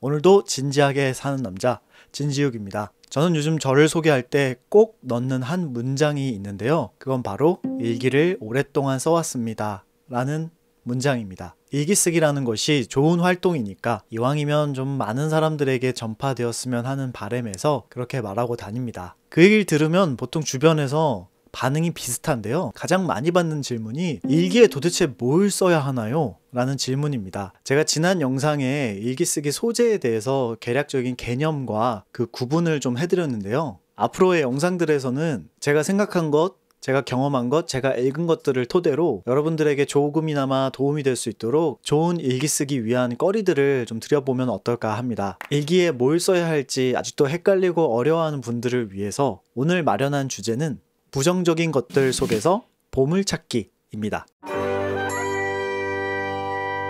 오늘도 진지하게 사는 남자 진지욱입니다. 저는 요즘 저를 소개할 때 꼭 넣는 한 문장이 있는데요. 그건 바로 일기를 오랫동안 써왔습니다 라는 문장입니다. 일기 쓰기라는 것이 좋은 활동이니까 이왕이면 좀 많은 사람들에게 전파되었으면 하는 바람에서 그렇게 말하고 다닙니다. 그 얘기를 들으면 보통 주변에서 반응이 비슷한데요. 가장 많이 받는 질문이 일기에 도대체 뭘 써야 하나요? 라는 질문입니다. 제가 지난 영상에 일기 쓰기 소재에 대해서 개략적인 개념과 그 구분을 좀 해드렸는데요. 앞으로의 영상들에서는 제가 생각한 것, 제가 경험한 것, 제가 읽은 것들을 토대로 여러분들에게 조금이나마 도움이 될 수 있도록 좋은 일기 쓰기 위한 거리들을 좀 드려보면 어떨까 합니다. 일기에 뭘 써야 할지 아직도 헷갈리고 어려워하는 분들을 위해서 오늘 마련한 주제는 부정적인 것들 속에서 보물찾기입니다.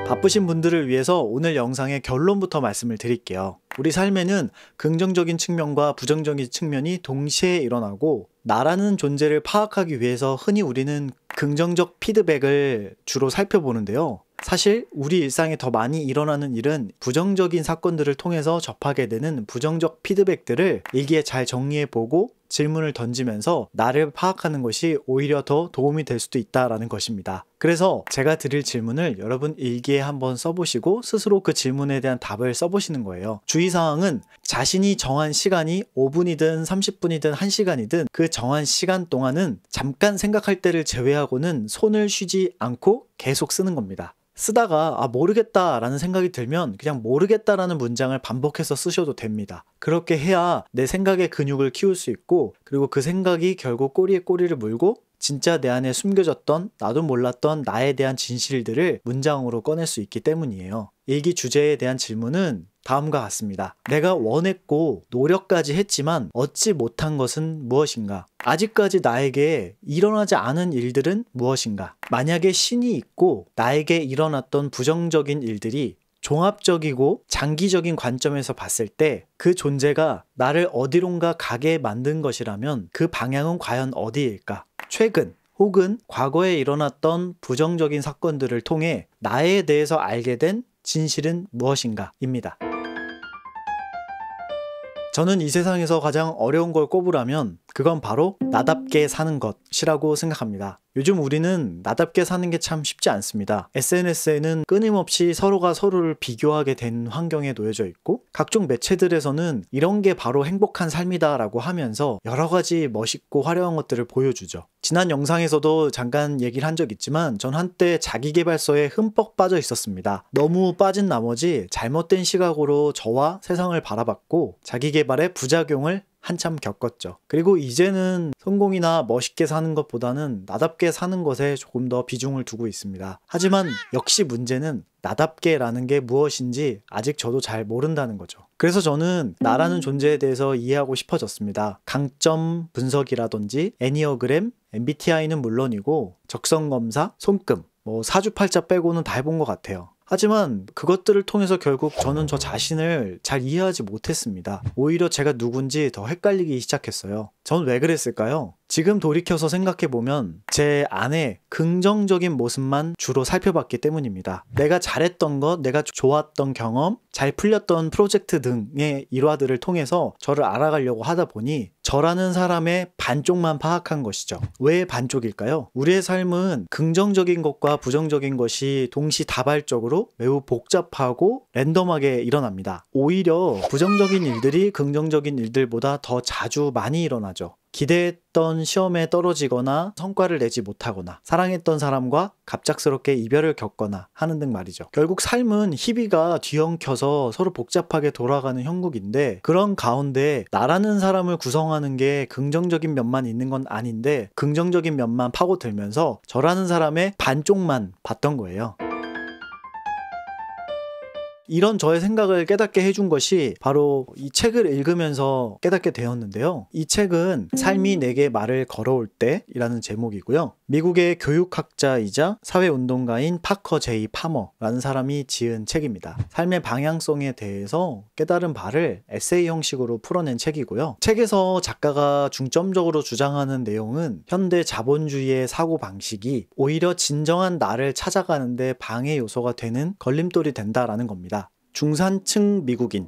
바쁘신 분들을 위해서 오늘 영상의 결론부터 말씀을 드릴게요. 우리 삶에는 긍정적인 측면과 부정적인 측면이 동시에 일어나고 나라는 존재를 파악하기 위해서 흔히 우리는 긍정적 피드백을 주로 살펴보는데요. 사실 우리 일상에 더 많이 일어나는 일은 부정적인 사건들을 통해서 접하게 되는 부정적 피드백들을 일기에 잘 정리해보고 질문을 던지면서 나를 파악하는 것이 오히려 더 도움이 될 수도 있다라는 것입니다. 그래서 제가 드릴 질문을 여러분 일기에 한번 써보시고 스스로 그 질문에 대한 답을 써보시는 거예요. 주의사항은 자신이 정한 시간이 5분이든 30분이든 1시간이든 그 정한 시간 동안은 잠깐 생각할 때를 제외하고는 손을 쉬지 않고 계속 쓰는 겁니다. 쓰다가 모르겠다 라는 생각이 들면 그냥 모르겠다라는 문장을 반복해서 쓰셔도 됩니다. 그렇게 해야 내 생각의 근육을 키울 수 있고 그리고 그 생각이 결국 꼬리에 꼬리를 물고 진짜 내 안에 숨겨졌던 나도 몰랐던 나에 대한 진실들을 문장으로 꺼낼 수 있기 때문이에요. 일기 주제에 대한 질문은 다음과 같습니다. 내가 원했고 노력까지 했지만 얻지 못한 것은 무엇인가? 아직까지 나에게 일어나지 않은 일들은 무엇인가? 만약에 신이 있고 나에게 일어났던 부정적인 일들이 종합적이고 장기적인 관점에서 봤을 때 그 존재가 나를 어디론가 가게 만든 것이라면 그 방향은 과연 어디일까? 최근 혹은 과거에 일어났던 부정적인 사건들을 통해 나에 대해서 알게 된 진실은 무엇인가? 입니다. 저는 이 세상에서 가장 어려운 걸 꼽으라면 그건 바로 나답게 사는 것이라고 생각합니다. 요즘 우리는 나답게 사는 게 참 쉽지 않습니다. SNS에는 끊임없이 서로가 서로를 비교하게 된 환경에 놓여져 있고 각종 매체들에서는 이런 게 바로 행복한 삶이다 라고 하면서 여러 가지 멋있고 화려한 것들을 보여주죠. 지난 영상에서도 잠깐 얘기를 한 적 있지만 전 한때 자기계발서에 흠뻑 빠져 있었습니다. 너무 빠진 나머지 잘못된 시각으로 저와 세상을 바라봤고 자기계발의 부작용을 한참 겪었죠. 그리고 이제는 성공이나 멋있게 사는 것보다는 나답게 사는 것에 조금 더 비중을 두고 있습니다. 하지만 역시 문제는 나답게라는 게 무엇인지 아직 저도 잘 모른다는 거죠. 그래서 저는 나라는 존재에 대해서 이해하고 싶어졌습니다. 강점 분석이라든지 애니어그램, MBTI는 물론이고 적성검사, 손금, 사주팔자 빼고는 다 해본 것 같아요. 하지만 그것들을 통해서 결국 저는 저 자신을 잘 이해하지 못했습니다. 오히려 제가 누군지 더 헷갈리기 시작했어요. 전 왜 그랬을까요? 지금 돌이켜서 생각해보면 제 안에 긍정적인 모습만 주로 살펴봤기 때문입니다. 내가 잘했던 것, 내가 좋았던 경험, 잘 풀렸던 프로젝트 등의 일화들을 통해서 저를 알아가려고 하다 보니 저라는 사람의 반쪽만 파악한 것이죠. 왜 반쪽일까요? 우리의 삶은 긍정적인 것과 부정적인 것이 동시다발적으로 매우 복잡하고 랜덤하게 일어납니다. 오히려 부정적인 일들이 긍정적인 일들보다 더 자주 많이 일어나죠. 기대했던 시험에 떨어지거나 성과를 내지 못하거나 사랑했던 사람과 갑작스럽게 이별을 겪거나 하는 등 말이죠. 결국 삶은 희비가 뒤엉켜서 서로 복잡하게 돌아가는 형국인데 그런 가운데 나라는 사람을 구성하는 게 긍정적인 면만 있는 건 아닌데 긍정적인 면만 파고들면서 저라는 사람의 반쪽만 봤던 거예요. 이런 저의 생각을 깨닫게 해준 것이 바로 이 책을 읽으면서 깨닫게 되었는데요. 이 책은 삶이 내게 말을 걸어올 때이라는 제목이고요. 미국의 교육학자이자 사회운동가인 파커 제이 파머라는 사람이 지은 책입니다. 삶의 방향성에 대해서 깨달은 바를 에세이 형식으로 풀어낸 책이고요. 책에서 작가가 중점적으로 주장하는 내용은 현대 자본주의의 사고방식이 오히려 진정한 나를 찾아가는데 방해 요소가 되는 걸림돌이 된다라는 겁니다. 중산층 미국인,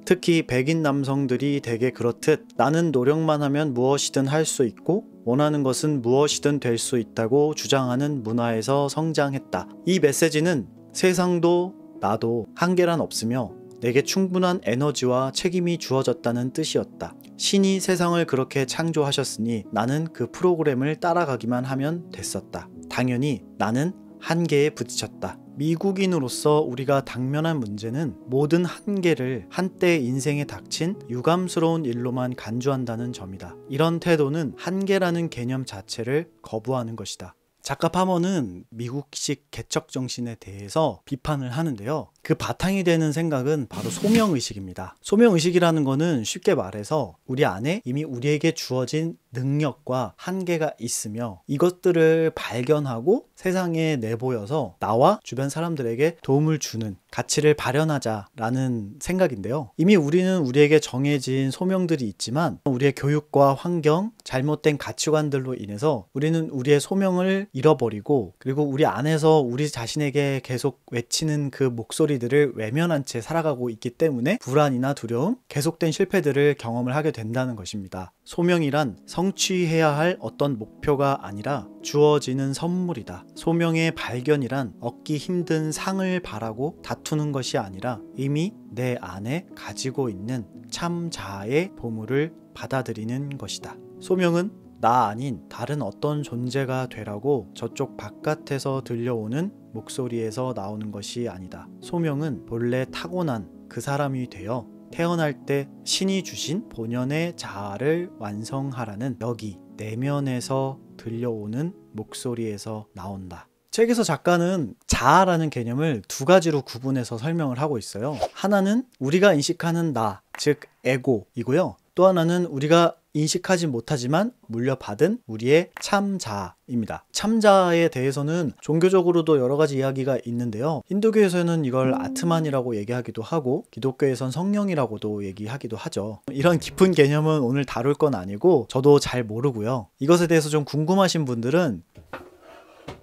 특히 백인 남성들이 대개 그렇듯 나는 노력만 하면 무엇이든 할 수 있고 원하는 것은 무엇이든 될 수 있다고 주장하는 문화에서 성장했다. 이 메시지는 세상도 나도 한계란 없으며 내게 충분한 에너지와 책임이 주어졌다는 뜻이었다. 신이 세상을 그렇게 창조하셨으니 나는 그 프로그램을 따라가기만 하면 됐었다. 당연히 나는 한계에 부딪혔다. 미국인으로서 우리가 당면한 문제는 모든 한계를 한때 인생에 닥친 유감스러운 일로만 간주한다는 점이다. 이런 태도는 한계라는 개념 자체를 거부하는 것이다. 작가 파머는 미국식 개척 정신에 대해서 비판을 하는데요. 그 바탕이 되는 생각은 바로 소명의식입니다. 소명의식이라는 거는 쉽게 말해서 우리 안에 이미 우리에게 주어진 능력과 한계가 있으며 이것들을 발견하고 세상에 내보여서 나와 주변 사람들에게 도움을 주는 가치를 발현하자라는 생각인데요. 이미 우리는 우리에게 정해진 소명들이 있지만 우리의 교육과 환경, 잘못된 가치관들로 인해서 우리는 우리의 소명을 잃어버리고 그리고 우리 안에서 우리 자신에게 계속 외치는 그 목소리들을 외면한 채 살아가고 있기 때문에 불안이나 두려움, 계속된 실패들을 경험을 하게 된다는 것입니다. 소명이란 성취해야 할 어떤 목표가 아니라 주어지는 선물이다. 소명의 발견이란 얻기 힘든 상을 바라고 다투는 것이 아니라 이미 내 안에 가지고 있는 참 자아의 보물을 받아들이는 것이다. 소명은 나 아닌 다른 어떤 존재가 되라고 저쪽 바깥에서 들려오는 목소리에서 나오는 것이 아니다. 소명은 본래 타고난 그 사람이 되어 태어날 때 신이 주신 본연의 자아를 완성하라는 여기 내면에서 들려오는 목소리에서 나온다. 책에서 작가는 자아라는 개념을 두 가지로 구분해서 설명을 하고 있어요. 하나는 우리가 인식하는 나, 즉 에고이고요. 또 하나는 우리가 인식하지 못하지만 물려받은 우리의 참자아입니다. 참자아에 대해서는 종교적으로도 여러 가지 이야기가 있는데요. 힌두교에서는 이걸 아트만이라고 얘기하기도 하고 기독교에선 성령이라고도 얘기하기도 하죠. 이런 깊은 개념은 오늘 다룰 건 아니고 저도 잘 모르고요. 이것에 대해서 좀 궁금하신 분들은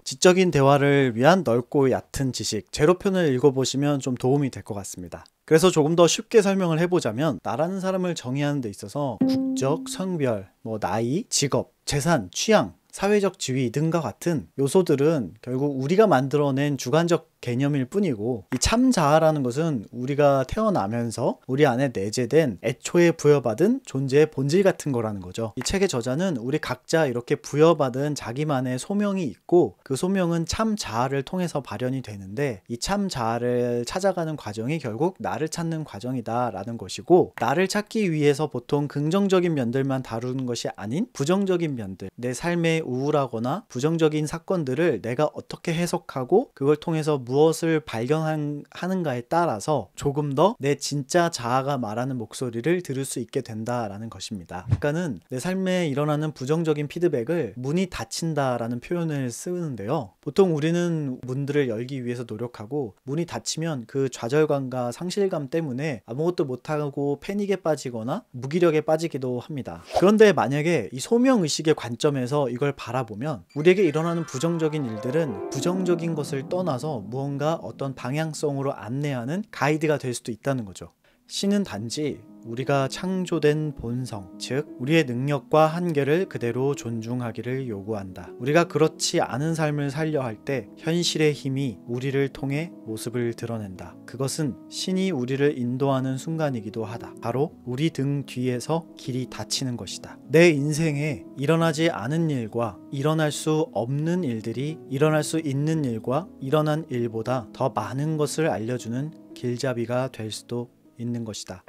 지적인 대화를 위한 넓고 얕은 지식, 제로편을 읽어보시면 좀 도움이 될 것 같습니다. 그래서 조금 더 쉽게 설명을 해보자면 나라는 사람을 정의하는 데 있어서 국적, 성별, 나이, 직업, 재산, 취향, 사회적 지위 등과 같은 요소들은 결국 우리가 만들어낸 주관적 개념일 뿐이고 이 참자아라는 것은 우리가 태어나면서 우리 안에 내재된 애초에 부여받은 존재의 본질 같은 거라는 거죠. 이 책의 저자는 우리 각자 이렇게 부여받은 자기만의 소명이 있고 그 소명은 참자아를 통해서 발현이 되는데 이 참자아를 찾아가는 과정이 결국 나를 찾는 과정이다 라는 것이고 나를 찾기 위해서 보통 긍정적인 면들만 다루는 것이 아닌 부정적인 면들, 내 삶에 우울하거나 부정적인 사건들을 내가 어떻게 해석하고 그걸 통해서 무엇을 발견하는가에 따라서 조금 더 내 진짜 자아가 말하는 목소리를 들을 수 있게 된다라는 것입니다. 작가는 내 삶에 일어나는 부정적인 피드백을 문이 닫힌다라는 표현을 쓰는데요. 보통 우리는 문들을 열기 위해서 노력하고 문이 닫히면 그 좌절감과 상실감 때문에 아무것도 못하고 패닉에 빠지거나 무기력에 빠지기도 합니다. 그런데 만약에 이 소명의식의 관점에서 이걸 바라보면 우리에게 일어나는 부정적인 일들은 부정적인 것을 떠나서 무언가 어떤 방향성으로 안내하는 가이드가 될 수도 있다는 거죠. 신은 단지 우리가 창조된 본성, 즉 우리의 능력과 한계를 그대로 존중하기를 요구한다. 우리가 그렇지 않은 삶을 살려 할 때 현실의 힘이 우리를 통해 모습을 드러낸다. 그것은 신이 우리를 인도하는 순간이기도 하다. 바로 우리 등 뒤에서 길이 닫히는 것이다. 내 인생에 일어나지 않은 일과 일어날 수 없는 일들이 일어날 수 있는 일과 일어난 일보다 더 많은 것을 알려주는 길잡이가 될 수도 있는 것이다.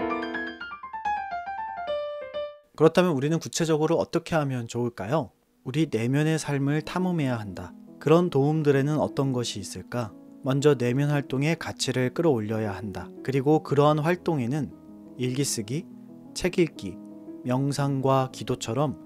그렇다면 우리는 구체적으로 어떻게 하면 좋을까요? 우리 내면의 삶을 탐험해야 한다. 그런 도움들에는 어떤 것이 있을까? 먼저 내면 활동의 가치를 끌어올려야 한다. 그리고 그러한 활동에는 일기 쓰기, 책 읽기, 명상과 기도처럼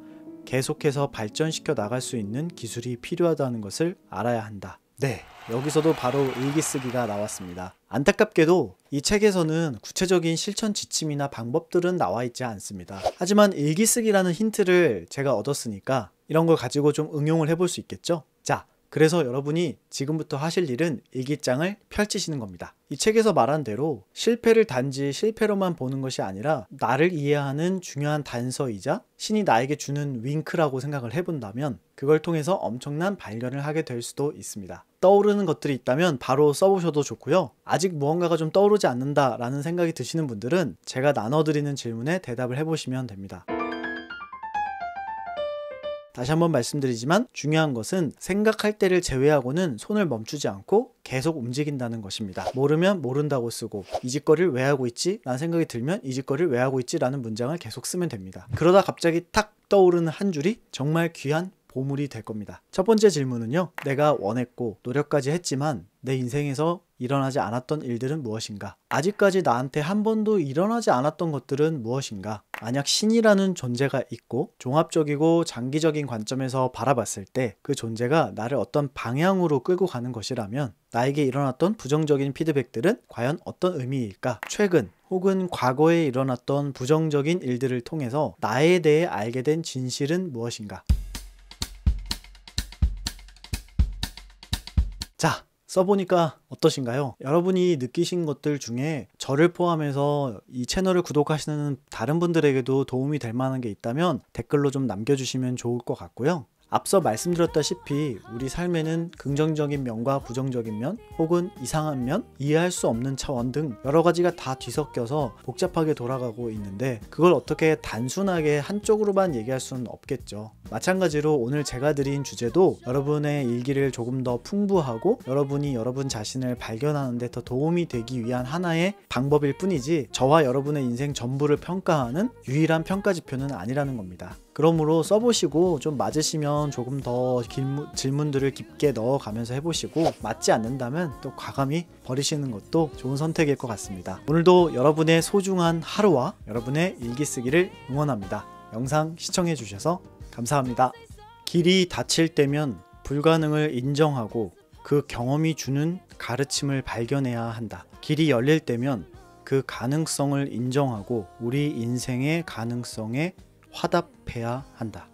계속해서 발전시켜 나갈 수 있는 기술이 필요하다는 것을 알아야 한다. 네, 여기서도 바로 일기 쓰기가 나왔습니다. 안타깝게도 이 책에서는 구체적인 실천 지침이나 방법들은 나와 있지 않습니다. 하지만 일기 쓰기라는 힌트를 제가 얻었으니까 이런 걸 가지고 좀 응용을 해볼 수 있겠죠? 자, 그래서 여러분이 지금부터 하실 일은 일기장을 펼치시는 겁니다. 이 책에서 말한 대로 실패를 단지 실패로만 보는 것이 아니라 나를 이해하는 중요한 단서이자 신이 나에게 주는 윙크라고 생각을 해본다면 그걸 통해서 엄청난 발견을 하게 될 수도 있습니다. 떠오르는 것들이 있다면 바로 써보셔도 좋고요. 아직 무언가가 좀 떠오르지 않는다라는 생각이 드시는 분들은 제가 나눠드리는 질문에 대답을 해보시면 됩니다. 다시 한번 말씀드리지만 중요한 것은 생각할 때를 제외하고는 손을 멈추지 않고 계속 움직인다는 것입니다. 모르면 모른다고 쓰고 이 짓거리를 왜 하고 있지? 라는 생각이 들면 이 짓거리를 왜 하고 있지? 라는 문장을 계속 쓰면 됩니다. 그러다 갑자기 탁 떠오르는 한 줄이 정말 귀한 보물이 될 겁니다. 첫 번째 질문은요. 내가 원했고 노력까지 했지만 내 인생에서 일어나지 않았던 일들은 무엇인가? 아직까지 나한테 한 번도 일어나지 않았던 것들은 무엇인가? 만약 신이라는 존재가 있고 종합적이고 장기적인 관점에서 바라봤을 때 그 존재가 나를 어떤 방향으로 끌고 가는 것이라면 나에게 일어났던 부정적인 피드백들은 과연 어떤 의미일까? 최근 혹은 과거에 일어났던 부정적인 일들을 통해서 나에 대해 알게 된 진실은 무엇인가? 자, 써보니까 어떠신가요? 여러분이 느끼신 것들 중에 저를 포함해서 이 채널을 구독하시는 다른 분들에게도 도움이 될 만한 게 있다면 댓글로 좀 남겨주시면 좋을 것 같고요. 앞서 말씀드렸다시피 우리 삶에는 긍정적인 면과 부정적인 면 혹은 이상한 면, 이해할 수 없는 차원 등 여러 가지가 다 뒤섞여서 복잡하게 돌아가고 있는데 그걸 어떻게 단순하게 한쪽으로만 얘기할 수는 없겠죠. 마찬가지로 오늘 제가 드린 주제도 여러분의 일기를 조금 더 풍부하고 여러분이 여러분 자신을 발견하는 데 더 도움이 되기 위한 하나의 방법일 뿐이지 저와 여러분의 인생 전부를 평가하는 유일한 평가 지표는 아니라는 겁니다. 그러므로 써보시고 좀 맞으시면 조금 더 질문들을 깊게 넣어가면서 해보시고 맞지 않는다면 또 과감히 버리시는 것도 좋은 선택일 것 같습니다. 오늘도 여러분의 소중한 하루와 여러분의 일기 쓰기를 응원합니다. 영상 시청해주셔서 감사합니다. 길이 닫힐 때면 불가능을 인정하고 그 경험이 주는 가르침을 발견해야 한다. 길이 열릴 때면 그 가능성을 인정하고 우리 인생의 가능성에 화답해야 한다.